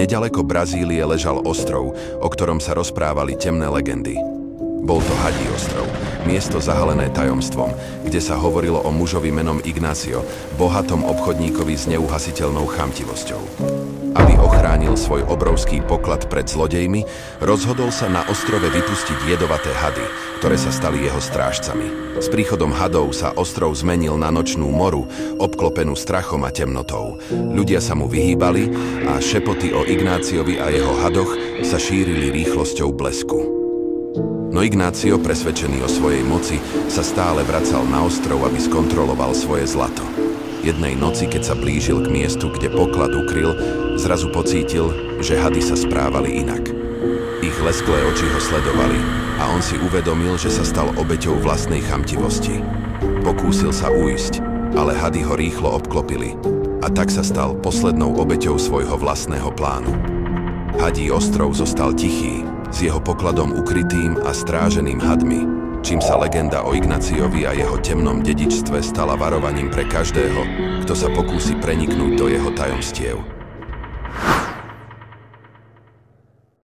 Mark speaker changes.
Speaker 1: Nedaleko Brazílie ležal ostrov, o ktorom sa rozprávali temné legendy. Bol to Hadí ostrov, miesto zahalené tajomstvom, kde sa hovorilo o mužovi menom Ignacio, bohatom obchodníkovi s neuhasiteľnou chamtivosťou. Aby ochránil svoj obrovský poklad pred zlodejmi, rozhodol sa na ostrove vypustiť jedovaté hady, ktoré sa stali jeho strážcami. S príchodom hadov sa ostrov zmenil na nočnú moru, obklopenú strachom a temnotou. Ľudia sa mu vyhýbali a šepoty o Ignáciovi a jeho hadoch sa šírili rýchlosťou blesku. No Ignácio, presvedčený o svojej moci, sa stále vracal na ostrov, aby skontroloval svoje zlato. Jednej noci, keď sa blížil k miestu, kde poklad ukryl, zrazu pocítil, že hady sa správali inak. Ich lesklé oči ho sledovali a on si uvedomil, že sa stal obeťou vlastnej chamtivosti. Pokúsil sa ujsť, ale hady ho rýchlo obklopili a tak sa stal poslednou obeťou svojho vlastného plánu. Hadí ostrov zostal tichý, s jeho pokladom ukrytým a stráženým hadmi, čím sa legenda o Ignáciovi a jeho temnom dedičstve stala varovaním pre každého, kto sa pokúsi preniknúť do jeho tajomstiev.